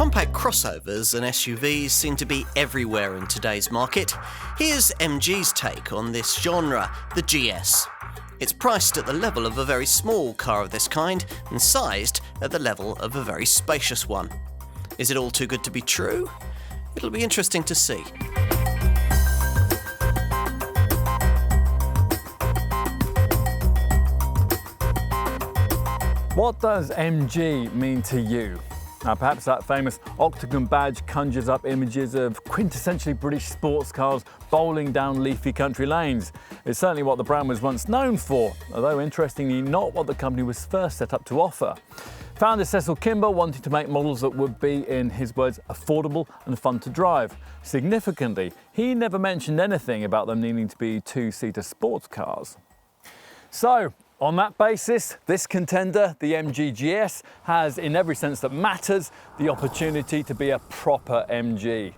Compact crossovers and SUVs seem to be everywhere in today's market. Here's MG's take on this genre, the GS. It's priced at the level of a very small car of this kind and sized at the level of a very spacious one. Is it all too good to be true? It'll be interesting to see. What does MG mean to you? Now, perhaps that famous Octagon badge conjures up images of quintessentially British sports cars bowling down leafy country lanes. It's certainly what the brand was once known for, although interestingly not what the company was first set up to offer. Founder Cecil Kimber wanted to make models that would be, in his words, affordable and fun to drive. Significantly, he never mentioned anything about them needing to be two-seater sports cars. So, on that basis, this contender, the MG GS, has, in every sense that matters, the opportunity to be a proper MG.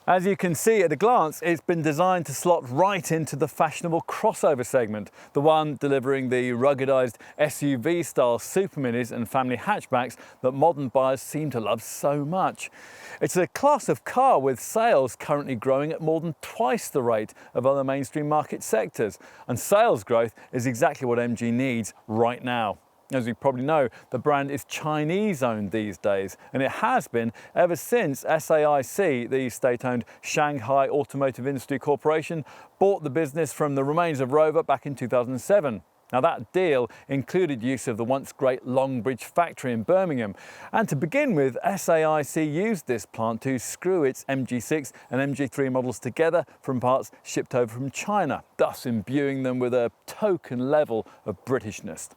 As you can see at a glance, it's been designed to slot right into the fashionable crossover segment, the one delivering the ruggedized SUV-style super minis and family hatchbacks that modern buyers seem to love so much. It's a class of car with sales currently growing at more than twice the rate of other mainstream market sectors, and sales growth is exactly what MG needs right now. As you probably know, the brand is Chinese-owned these days, and it has been ever since SAIC, the state-owned Shanghai Automotive Industry Corporation, bought the business from the remains of Rover back in 2007. Now, that deal included use of the once great Longbridge factory in Birmingham. And to begin with, SAIC used this plant to screw its MG6 and MG3 models together from parts shipped over from China, thus imbuing them with a token level of Britishness.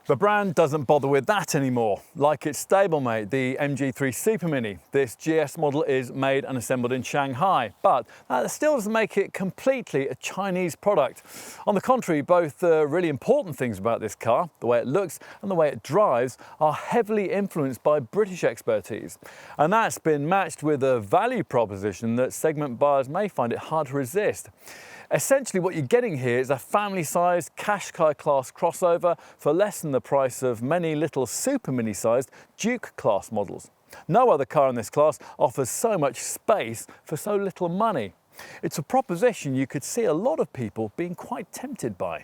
The brand doesn't bother with that anymore. Like its stablemate, the MG3 Super Mini, this GS model is made and assembled in Shanghai, but that still doesn't make it completely a Chinese product. On the contrary, both the really important things about this car, the way it looks and the way it drives, are heavily influenced by British expertise. And that's been matched with a value proposition that segment buyers may find it hard to resist. Essentially, what you're getting here is a family-sized Qashqai class crossover for less than the price of many little super mini-sized Duke class models. No other car in this class offers so much space for so little money. It's a proposition you could see a lot of people being quite tempted by.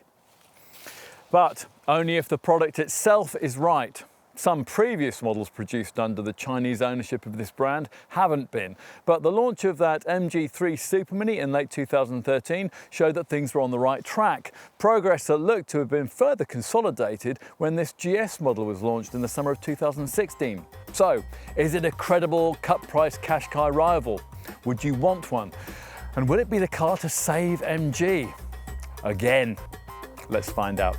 But only if the product itself is right. Some previous models produced under the Chinese ownership of this brand haven't been, but the launch of that MG3 Super Mini in late 2013 showed that things were on the right track. Progress that looked to have been further consolidated when this GS model was launched in the summer of 2016. So, is it a credible cut-price Qashqai rival? Would you want one? And will it be the car to save MG? Again, let's find out.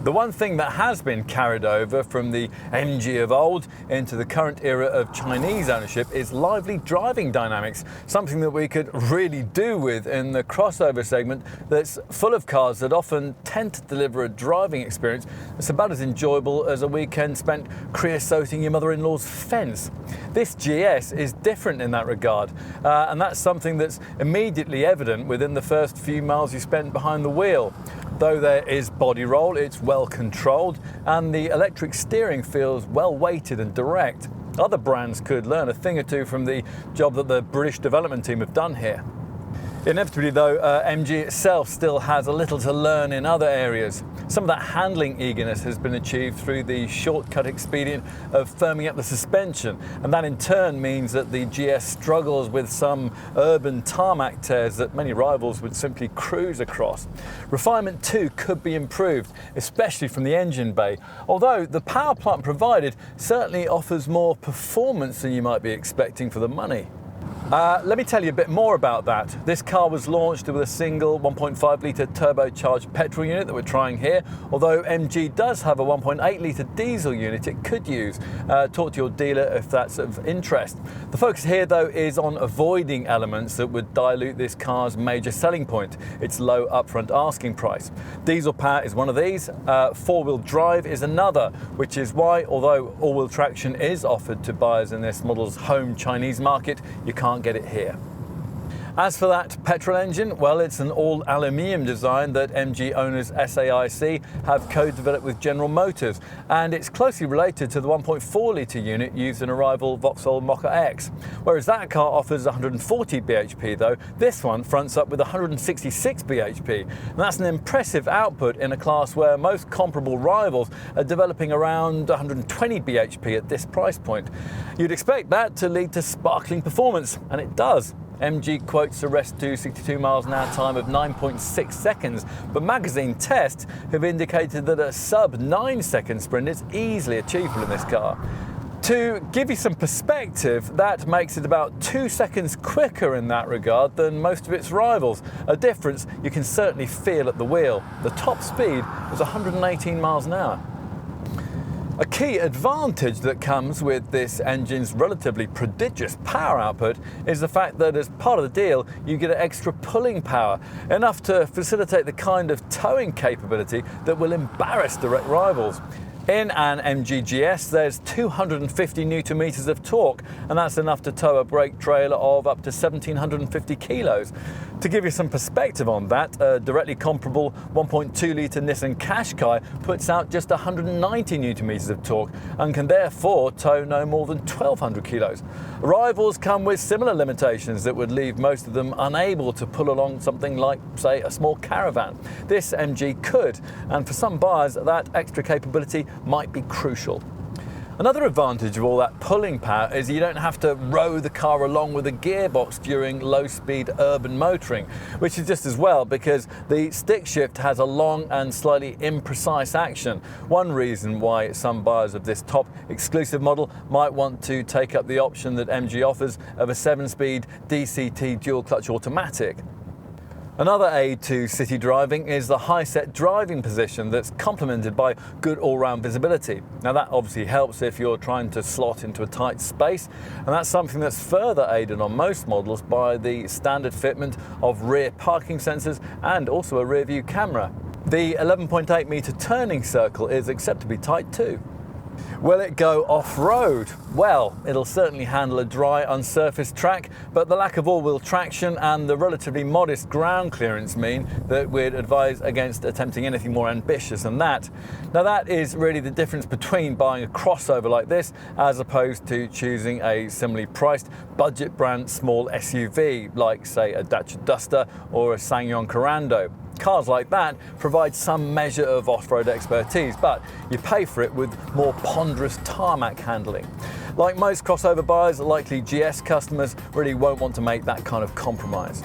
The one thing that has been carried over from the MG of old into the current era of Chinese ownership is lively driving dynamics, something that we could really do with in the crossover segment that's full of cars that often tend to deliver a driving experience that's about as enjoyable as a weekend spent creosoting your mother-in-law's fence. This GS is different in that regard, and that's something that's immediately evident within the first few miles you spent behind the wheel. Though there is body roll, it's well controlled, and the electric steering feels well weighted and direct. Other brands could learn a thing or two from the job that the British development team have done here. Inevitably though, MG itself still has a little to learn in other areas. Some of that handling eagerness has been achieved through the shortcut expedient of firming up the suspension, and that in turn means that the GS struggles with some urban tarmac tears that many rivals would simply cruise across. Refinement too could be improved, especially from the engine bay, although the power plant provided certainly offers more performance than you might be expecting for the money. Let me tell you a bit more about that. This car was launched with a single 1.5 litre turbocharged petrol unit that we're trying here, although MG does have a 1.8 litre diesel unit it could use. Talk to your dealer if that's of interest. The focus here though is on avoiding elements that would dilute this car's major selling point, its low upfront asking price. Diesel power is one of these, four-wheel drive is another, which is why, although all-wheel traction is offered to buyers in this model's home Chinese market, you can't get it here. As for that petrol engine, well, it's an all-aluminium design that MG owners SAIC have co-developed with General Motors, and it's closely related to the 1.4-litre unit used in a rival Vauxhall Mokka X. Whereas that car offers 140 bhp though, this one fronts up with 166 bhp, and that's an impressive output in a class where most comparable rivals are developing around 120 bhp at this price point. You'd expect that to lead to sparkling performance, and it does. MG quotes a rest to 62 miles an hour time of 9.6 seconds, but magazine tests have indicated that a sub 9-second sprint is easily achievable in this car. To give you some perspective, that makes it about 2 seconds quicker in that regard than most of its rivals, a difference you can certainly feel at the wheel. The top speed was 118 miles an hour. A key advantage that comes with this engine's relatively prodigious power output is the fact that as part of the deal you get extra pulling power, enough to facilitate the kind of towing capability that will embarrass direct rivals. In an MG GS, there's 250 newton meters of torque, and that's enough to tow a brake trailer of up to 1,750 kilos. To give you some perspective on that, a directly comparable 1.2-litre Nissan Qashqai puts out just 190 newton meters of torque and can therefore tow no more than 1,200 kilos. Rivals come with similar limitations that would leave most of them unable to pull along something like, say, a small caravan. This MG could, and for some buyers, that extra capability might be crucial. Another advantage of all that pulling power is you don't have to row the car along with a gearbox during low-speed urban motoring, which is just as well because the stick shift has a long and slightly imprecise action. One reason why some buyers of this top exclusive model might want to take up the option that MG offers of a 7-speed DCT dual-clutch automatic. Another aid to city driving is the high-set driving position that's complemented by good all-round visibility. Now that obviously helps if you're trying to slot into a tight space, and that's something that's further aided on most models by the standard fitment of rear parking sensors and also a rear view camera. The 11.8 metre turning circle is acceptably tight too. Will it go off-road? Well, it'll certainly handle a dry, unsurfaced track, but the lack of all-wheel traction and the relatively modest ground clearance mean that we'd advise against attempting anything more ambitious than that. Now that is really the difference between buying a crossover like this as opposed to choosing a similarly priced budget brand small SUV like, say, a Dacia Duster or a SsangYong Corando. Cars like that provide some measure of off-road expertise, but you pay for it with more ponderous tarmac handling. Like most crossover buyers, likely GS customers really won't want to make that kind of compromise.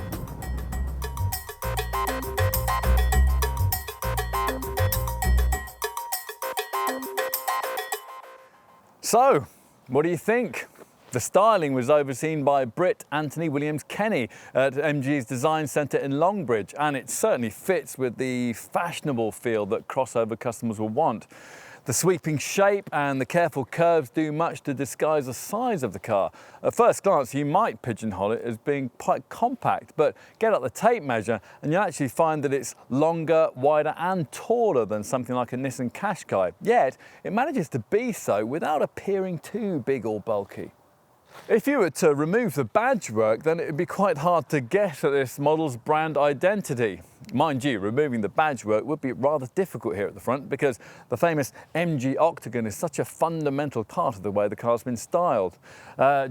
So, what do you think? The styling was overseen by Brit Anthony Williams Kenny at MG's Design Centre in Longbridge, and it certainly fits with the fashionable feel that crossover customers will want. The sweeping shape and the careful curves do much to disguise the size of the car. At first glance, you might pigeonhole it as being quite compact, but get out the tape measure and you'll actually find that it's longer, wider and taller than something like a Nissan Qashqai. Yet, it manages to be so without appearing too big or bulky. If you were to remove the badge work, then it would be quite hard to guess at this model's brand identity. Mind you, removing the badge work would be rather difficult here at the front because the famous MG Octagon is such a fundamental part of the way the car's been styled.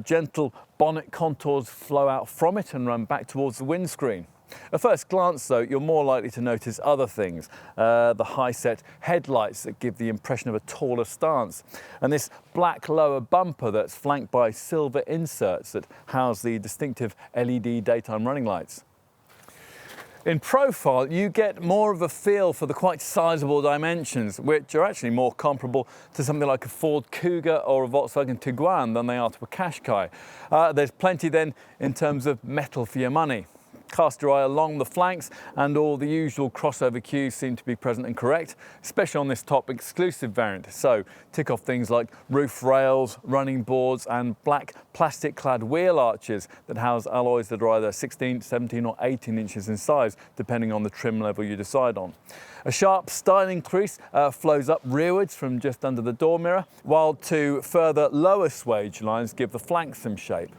Gentle bonnet contours flow out from it and run back towards the windscreen. At first glance though, you're more likely to notice other things. The high-set headlights that give the impression of a taller stance, and this black lower bumper that's flanked by silver inserts that house the distinctive LED daytime running lights. In profile, you get more of a feel for the quite sizable dimensions, which are actually more comparable to something like a Ford Kuga or a Volkswagen Tiguan than they are to a Qashqai. There's plenty then in terms of metal for your money. Cast your eye along the flanks and all the usual crossover cues seem to be present and correct, especially on this top exclusive variant. So tick off things like roof rails, running boards and black plastic clad wheel arches that house alloys that are either 16, 17 or 18 inches in size, depending on the trim level you decide on. A sharp styling crease flows up rearwards from just under the door mirror, while two further lower swage lines give the flanks some shape.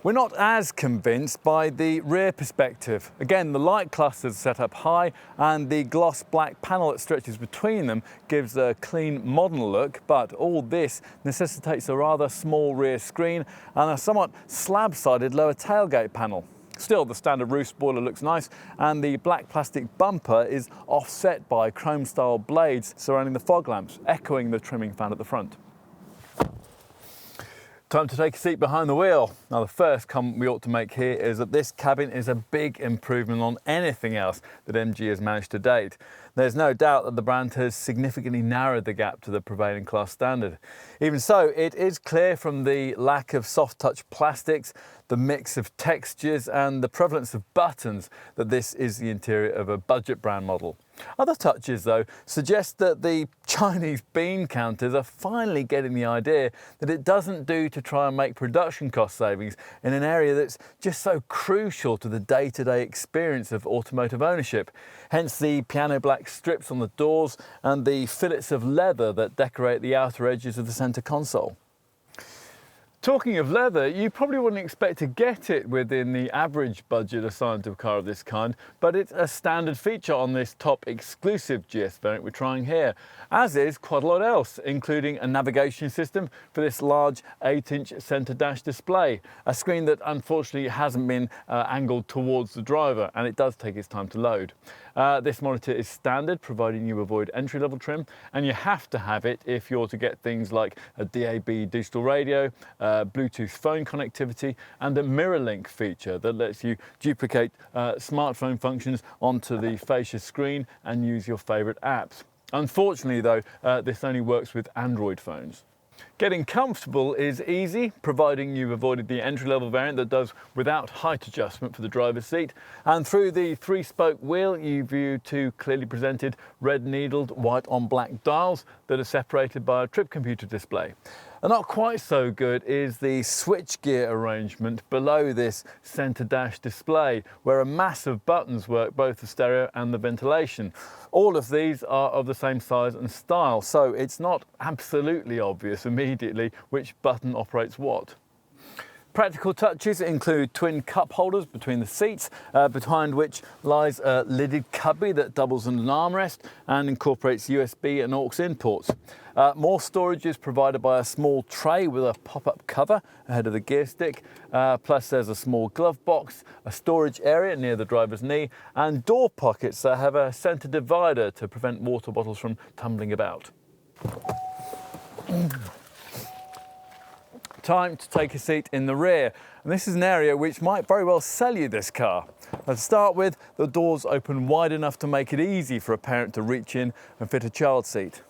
We're not as convinced by the rear perspective. Again, the light clusters set up high and the gloss black panel that stretches between them gives a clean modern look, but all this necessitates a rather small rear screen and a somewhat slab-sided lower tailgate panel. Still, the standard roof spoiler looks nice and the black plastic bumper is offset by chrome-style blades surrounding the fog lamps, echoing the trimming found at the front. Time to take a seat behind the wheel. Now, the first comment we ought to make here is that this cabin is a big improvement on anything else that MG has managed to date. There's no doubt that the brand has significantly narrowed the gap to the prevailing class standard. Even so, it is clear from the lack of soft touch plastics, the mix of textures and the prevalence of buttons that this is the interior of a budget brand model. Other touches, though, suggest that the Chinese bean counters are finally getting the idea that it doesn't do to try and make production cost savings in an area that's just so crucial to the day-to-day experience of automotive ownership. Hence the piano black strips on the doors and the fillets of leather that decorate the outer edges of the centre console. Talking of leather, you probably wouldn't expect to get it within the average budget assigned to a car of this kind, but it's a standard feature on this top exclusive GS variant we're trying here, as is quite a lot else, including a navigation system for this large 8-inch centre dash display, a screen that unfortunately hasn't been angled towards the driver, and it does take its time to load. This monitor is standard, providing you avoid entry-level trim, and you have to have it if you're to get things like a DAB digital radio, Bluetooth phone connectivity, and a mirror link feature that lets you duplicate smartphone functions onto the spacious screen and use your favourite apps. Unfortunately, though, this only works with Android phones. Getting comfortable is easy, providing you've avoided the entry-level variant that does without height adjustment for the driver's seat. And through the 3-spoke wheel, you view two clearly presented red-needled white-on-black dials that are separated by a trip computer display. And not quite so good is the switchgear arrangement below this centre dash display, where a mass of buttons work both the stereo and the ventilation. All of these are of the same size and style, so it's not absolutely obvious immediately which button operates what. Practical touches include twin cup holders between the seats, behind which lies a lidded cubby that doubles as an armrest and incorporates USB and aux in ports. More storage is provided by a small tray with a pop-up cover ahead of the gear stick, plus there's a small glove box, a storage area near the driver's knee, and door pockets that have a centre divider to prevent water bottles from tumbling about. Time to take a seat in the rear, and this is an area which might very well sell you this car. To start with, the doors open wide enough to make it easy for a parent to reach in and fit a child seat.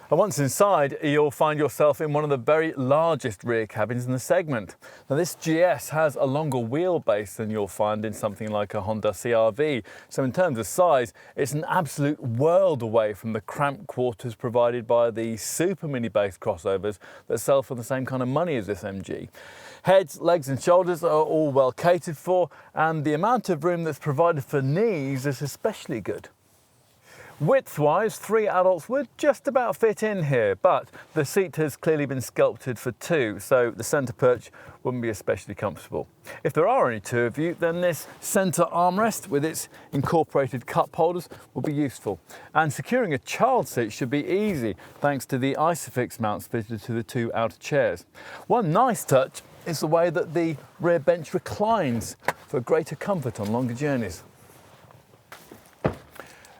And once inside, you'll find yourself in one of the very largest rear cabins in the segment. Now, this GS has a longer wheelbase than you'll find in something like a Honda CR-V. So in terms of size, it's an absolute world away from the cramped quarters provided by the super mini-based crossovers that sell for the same kind of money as this MG. Heads, legs and shoulders are all well catered for, and the amount of room that's provided for knees is especially good. Width-wise, 3 adults would just about fit in here, but the seat has clearly been sculpted for 2, so the centre perch wouldn't be especially comfortable. If there are only 2 of you, then this centre armrest with its incorporated cup holders will be useful. And securing a child seat should be easy, thanks to the Isofix mounts fitted to the 2 outer chairs. One nice touch is the way that the rear bench reclines for greater comfort on longer journeys.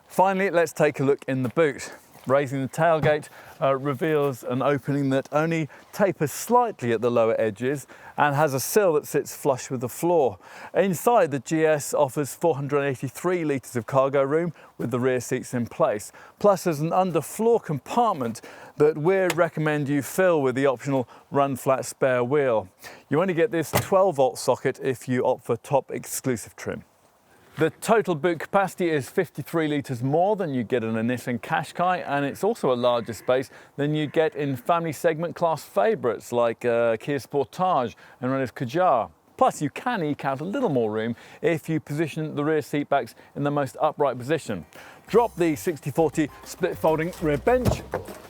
Finally, let's take a look in the boot. Raising the tailgate reveals an opening that only tapers slightly at the lower edges and has a sill that sits flush with the floor. Inside, the GS offers 483 litres of cargo room with the rear seats in place. Plus, there's an underfloor compartment that we'd recommend you fill with the optional run-flat spare wheel. You only get this 12-volt socket if you opt for top exclusive trim. The total boot capacity is 53 litres more than you get in a Nissan Qashqai, and it's also a larger space than you get in family segment class favourites like Kia Sportage and Renault Kadjar. Plus, you can eke out a little more room if you position the rear seat backs in the most upright position. Drop the 60/40 split folding rear bench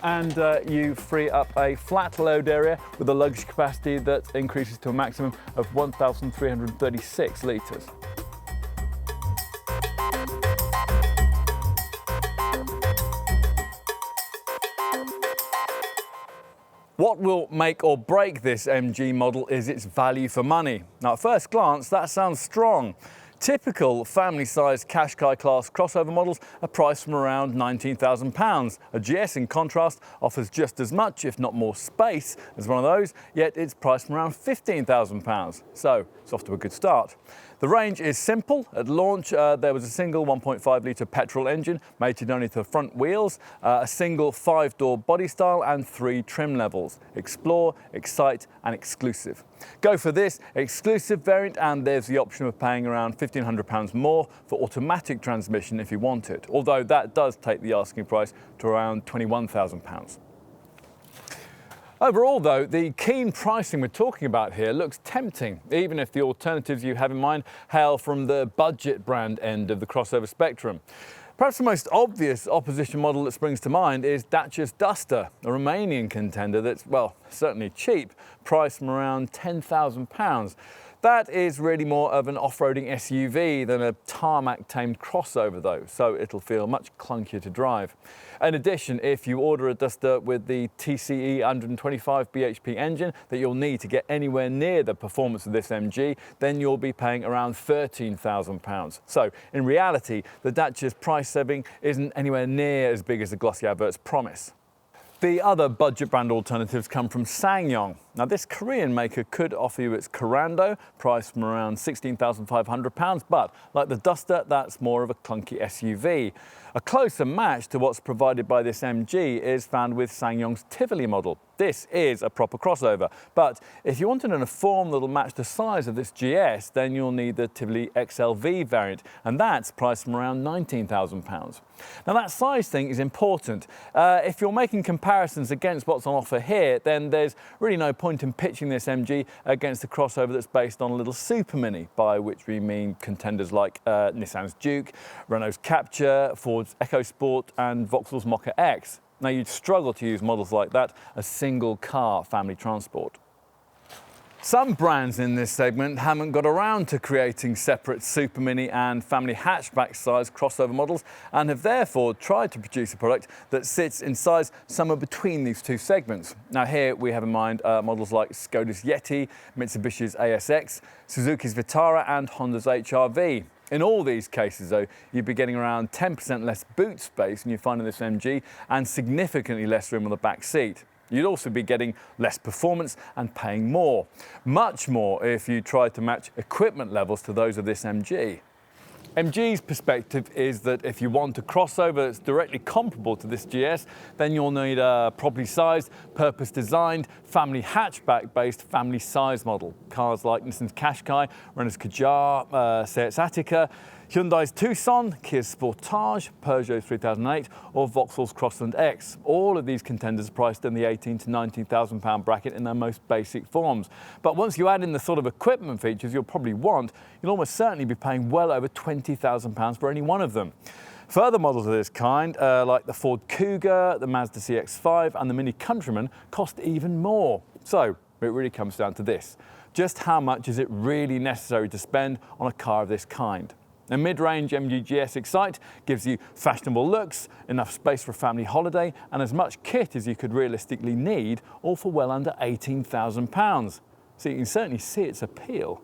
and you free up a flat load area with a luggage capacity that increases to a maximum of 1,336 litres. What will make or break this MG model is its value for money. Now, at first glance, that sounds strong. Typical family-sized Qashqai class crossover models are priced from around £19,000. A GS, in contrast, offers just as much, if not more space, as one of those, yet it's priced from around £15,000. So it's off to a good start. The range is simple. At launch, there was a single 1.5 litre petrol engine mated only to the front wheels, a single 5-door body style and 3 trim levels: Explore, Excite and Exclusive. Go for this exclusive variant and there's the option of paying around £1,500 more for automatic transmission if you want it, although that does take the asking price to around £21,000. Overall, though, the keen pricing we're talking about here looks tempting, even if the alternatives you have in mind hail from the budget brand end of the crossover spectrum. Perhaps the most obvious opposition model that springs to mind is Dacia's Duster, a Romanian contender that's, well, certainly cheap, priced from around £10,000. That is really more of an off-roading SUV than a tarmac-tamed crossover, though, so it'll feel much clunkier to drive. In addition, if you order a Duster with the TCE 125 bhp engine that you'll need to get anywhere near the performance of this MG, then you'll be paying around £13,000. So, in reality, the Dacia's price saving isn't anywhere near as big as the glossy adverts promise. The other budget brand alternatives come from SsangYong. Now, this Korean maker could offer you its Corando, priced from around £16,500, but like the Duster, that's more of a clunky SUV. A closer match to what's provided by this MG is found with SsangYong's Tivoli model. This is a proper crossover, but if you wanted a form that'll match the size of this GS, then you'll need the Tivoli XLV variant, and that's priced from around £19,000. Now, that size thing is important. If you're making comparisons against what's on offer here, then there's really no point in pitching this MG against a crossover that's based on a little super mini, by which we mean contenders like Nissan's Juke, Renault's Captur, Ford's EcoSport and Vauxhall's Mokka X. Now, you'd struggle to use models like that as single-car family transport. Some brands in this segment haven't got around to creating separate super mini and family hatchback size crossover models and have therefore tried to produce a product that sits in size somewhere between these two segments. Now, here we have in mind models like Skoda's Yeti, Mitsubishi's ASX, Suzuki's Vitara and Honda's HR-V. In all these cases, though, you'd be getting around 10% less boot space than you find in this MG and significantly less room on the back seat. You'd also be getting less performance and paying more. Much more if you tried to match equipment levels to those of this MG. MG's perspective is that if you want a crossover that's directly comparable to this GS, then you'll need a properly sized, purpose-designed, family hatchback-based family-size model. Cars like Nissan's Qashqai, Renault's Kadjar, Seat's Attica, Hyundai's Tucson, Kia's Sportage, Peugeot 3008 or Vauxhall's Crossland X. All of these contenders are priced in the £18,000 to £19,000 bracket in their most basic forms. But once you add in the sort of equipment features you'll probably want, you'll almost certainly be paying well over £20,000 for any one of them. Further models of this kind, like the Ford Kuga, the Mazda CX-5 and the Mini Countryman, cost even more. So it really comes down to this. Just how much is it really necessary to spend on a car of this kind? A mid-range MG GS Excite gives you fashionable looks, enough space for a family holiday and as much kit as you could realistically need, all for well under £18,000. So you can certainly see its appeal.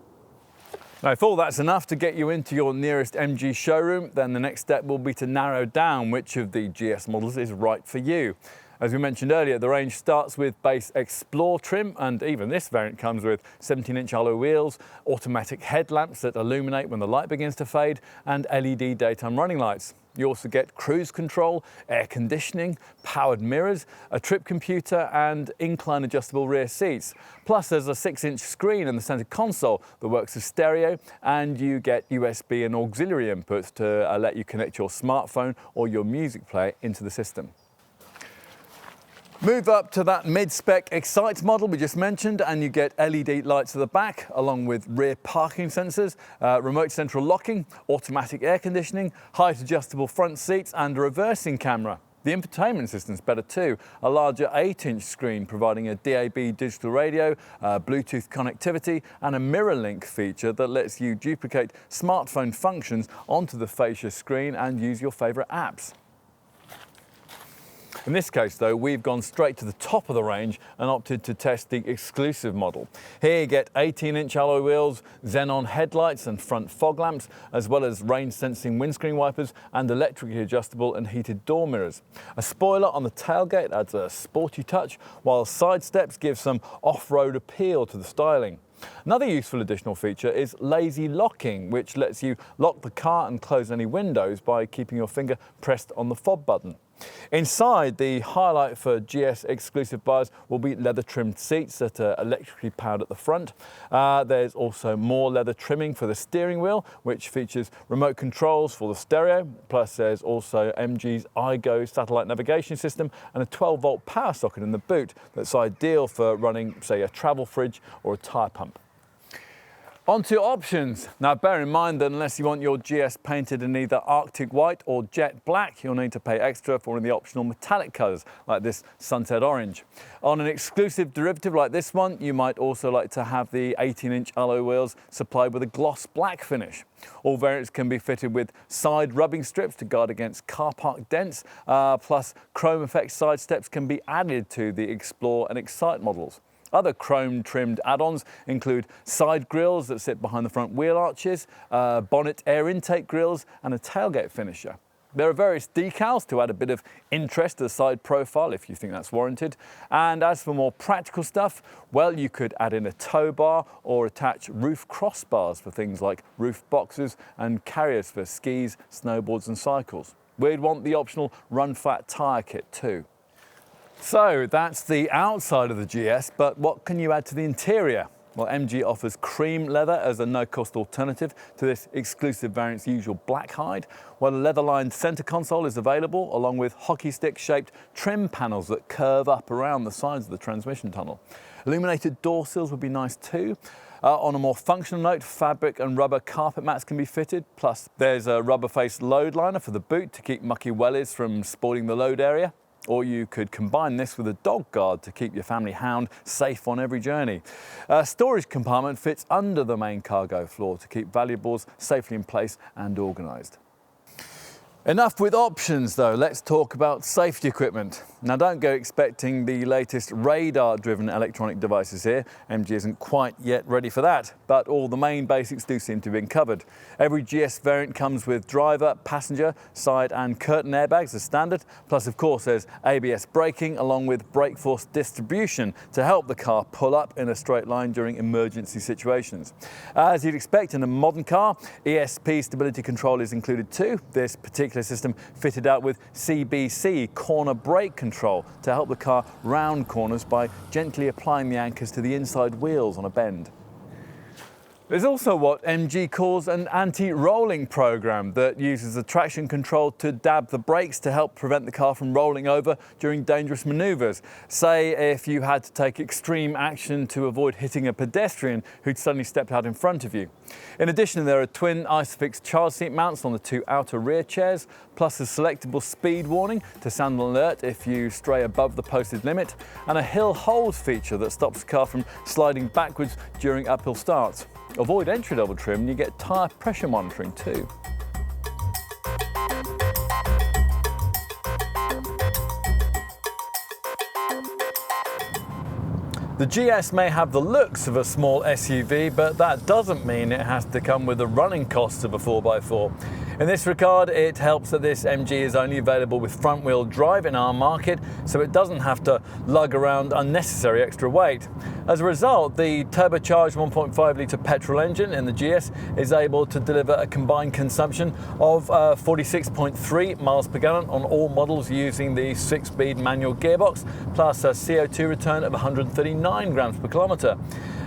Now, if all that's enough to get you into your nearest MG showroom, then the next step will be to narrow down which of the GS models is right for you. As we mentioned earlier, the range starts with base Explore trim, and even this variant comes with 17-inch alloy wheels, automatic headlamps that illuminate when the light begins to fade, and LED daytime running lights. You also get cruise control, air conditioning, powered mirrors, a trip computer and incline adjustable rear seats. Plus there's a 6-inch screen in the centre console that works as stereo, and you get USB and auxiliary inputs to let you connect your smartphone or your music player into the system. Move up to that mid-spec Excite model we just mentioned and you get LED lights at the back along with rear parking sensors, remote central locking, automatic air conditioning, height adjustable front seats and a reversing camera. The infotainment system's better too, a larger 8-inch screen providing a DAB digital radio, Bluetooth connectivity and a mirror link feature that lets you duplicate smartphone functions onto the spacious screen and use your favourite apps. In this case though, we've gone straight to the top of the range and opted to test the exclusive model. Here you get 18-inch alloy wheels, xenon headlights and front fog lamps, as well as rain-sensing windscreen wipers and electrically adjustable and heated door mirrors. A spoiler on the tailgate adds a sporty touch, while side steps give some off-road appeal to the styling. Another useful additional feature is lazy locking, which lets you lock the car and close any windows by keeping your finger pressed on the fob button. Inside, the highlight for GS exclusive buyers will be leather trimmed seats that are electrically powered at the front. There's also more leather trimming for the steering wheel, which features remote controls for the stereo. Plus there's also MG's iGo satellite navigation system and a 12-volt power socket in the boot that's ideal for running, say, a travel fridge or a tyre pump. On to options. Now bear in mind that unless you want your GS painted in either Arctic white or jet black, you'll need to pay extra for one of the optional metallic colours like this sunset orange. On an exclusive derivative like this one, you might also like to have the 18-inch alloy wheels supplied with a gloss black finish. All variants can be fitted with side rubbing strips to guard against car park dents, plus chrome effect side steps can be added to the Explore and Excite models. Other chrome-trimmed add-ons include side grills that sit behind the front wheel arches, bonnet air intake grills and a tailgate finisher. There are various decals to add a bit of interest to the side profile if you think that's warranted. And as for more practical stuff, well, you could add in a tow bar or attach roof crossbars for things like roof boxes and carriers for skis, snowboards and cycles. We'd want the optional run-flat tyre kit too. So that's the outside of the GS, but what can you add to the interior? Well, MG offers cream leather as a no-cost alternative to this exclusive variant's usual black hide, while a leather-lined centre console is available, along with hockey stick-shaped trim panels that curve up around the sides of the transmission tunnel. Illuminated door sills would be nice too. On a more functional note, fabric and rubber carpet mats can be fitted, plus there's a rubber-faced load liner for the boot to keep mucky wellies from spoiling the load area. Or you could combine this with a dog guard to keep your family hound safe on every journey. A storage compartment fits under the main cargo floor to keep valuables safely in place and organised. Enough with options though, let's talk about safety equipment. Now don't go expecting the latest radar-driven electronic devices here. MG isn't quite yet ready for that, but all the main basics do seem to have been covered. Every GS variant comes with driver, passenger, side and curtain airbags as standard, plus of course there's ABS braking along with brake force distribution to help the car pull up in a straight line during emergency situations. As you'd expect in a modern car, ESP stability control is included too. This particular system fitted out with CBC corner brake control to help the car round corners by gently applying the anchors to the inside wheels on a bend. There's also what MG calls an anti-rolling program that uses the traction control to dab the brakes to help prevent the car from rolling over during dangerous manoeuvres. Say if you had to take extreme action to avoid hitting a pedestrian who'd suddenly stepped out in front of you. In addition, there are twin ISOFIX child seat mounts on the two outer rear chairs, plus a selectable speed warning to sound an alert if you stray above the posted limit, and a hill hold feature that stops the car from sliding backwards during uphill starts. Avoid entry-level trim and you get tyre pressure monitoring too. The GS may have the looks of a small SUV, but that doesn't mean it has to come with the running costs of a 4x4. In this regard, it helps that this MG is only available with front-wheel drive in our market, so it doesn't have to lug around unnecessary extra weight. As a result, the turbocharged 1.5-litre petrol engine in the GS is able to deliver a combined consumption of 46.3 miles per gallon on all models using the 6-speed manual gearbox, plus a CO2 return of 139 grams per kilometre.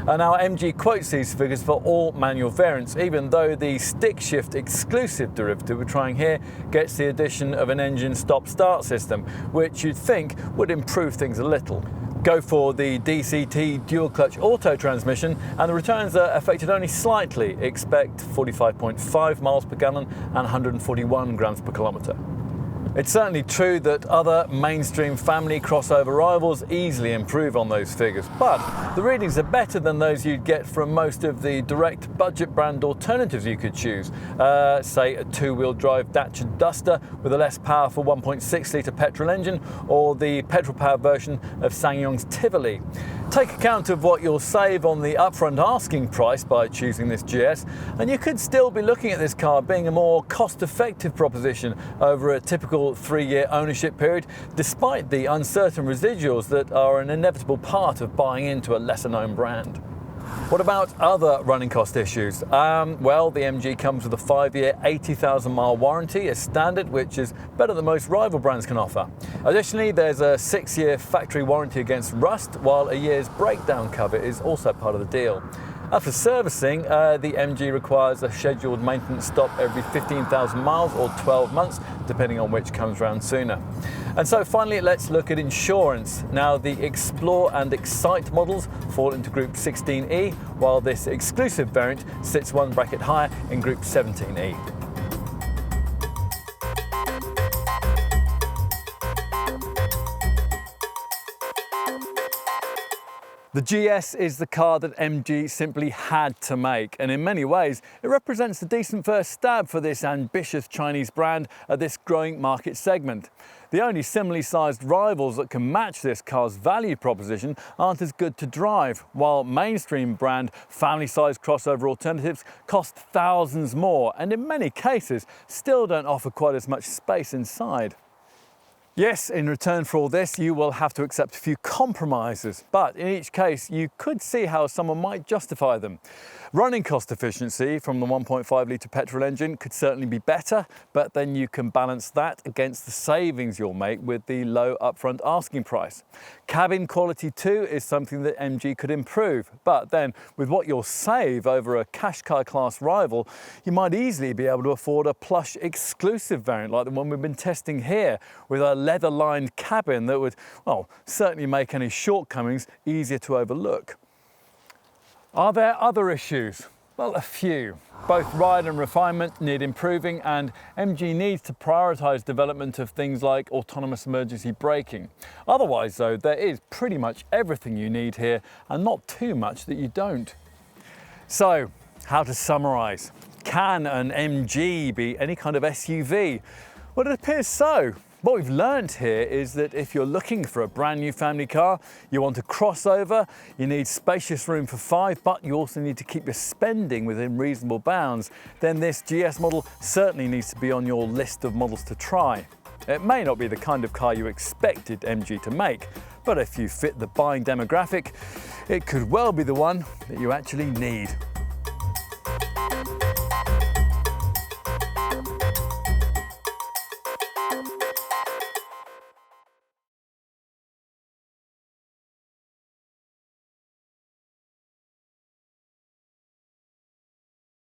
And now MG quotes these figures for all manual variants, even though the stick shift exclusive derivative we're trying here gets the addition of an engine stop-start system, which you'd think would improve things a little. Go for the DCT dual clutch auto transmission and the returns are affected only slightly. Expect 45.5 miles per gallon and 141 grams per kilometre. It's certainly true that other mainstream family crossover rivals easily improve on those figures, but the readings are better than those you'd get from most of the direct budget brand alternatives you could choose. Say a two-wheel drive Dacia Duster with a less powerful 1.6 litre petrol engine, or the petrol-powered version of SsangYong's Tivoli. Take account of what you'll save on the upfront asking price by choosing this GS, and you could still be looking at this car being a more cost-effective proposition over a typical 3-year ownership period, despite the uncertain residuals that are an inevitable part of buying into a lesser-known brand. What about other running cost issues? Well, the MG comes with a 5-year, 80,000-mile warranty as standard, which is better than most rival brands can offer. Additionally, there's a 6-year factory warranty against rust, while a year's breakdown cover is also part of the deal. After servicing, the MG requires a scheduled maintenance stop every 15,000 miles or 12 months, depending on which comes round sooner. And so finally, let's look at insurance. Now, the Explore and Excite models fall into Group 16E, while this exclusive variant sits one bracket higher in Group 17E. The GS is the car that MG simply had to make, and in many ways it represents a decent first stab for this ambitious Chinese brand at this growing market segment. The only similarly sized rivals that can match this car's value proposition aren't as good to drive, while mainstream brand family-sized crossover alternatives cost thousands more and in many cases still don't offer quite as much space inside. Yes, in return for all this, you will have to accept a few compromises, but in each case, you could see how someone might justify them. Running cost efficiency from the 1.5 litre petrol engine could certainly be better, but then you can balance that against the savings you'll make with the low upfront asking price. Cabin quality too is something that MG could improve, but then with what you'll save over a Qashqai class rival, you might easily be able to afford a plush exclusive variant like the one we've been testing here, with a leather-lined cabin that would, well, certainly make any shortcomings easier to overlook. Are there other issues? Well, a few. Both ride and refinement need improving, and MG needs to prioritise development of things like autonomous emergency braking. Otherwise, though, there is pretty much everything you need here, and not too much that you don't. So, how to summarise? Can an MG be any kind of SUV? Well, it appears so. What we've learned here is that if you're looking for a brand new family car, you want a crossover, you need spacious room for 5, but you also need to keep your spending within reasonable bounds, then this GS model certainly needs to be on your list of models to try. It may not be the kind of car you expected MG to make, but if you fit the buying demographic, it could well be the one that you actually need.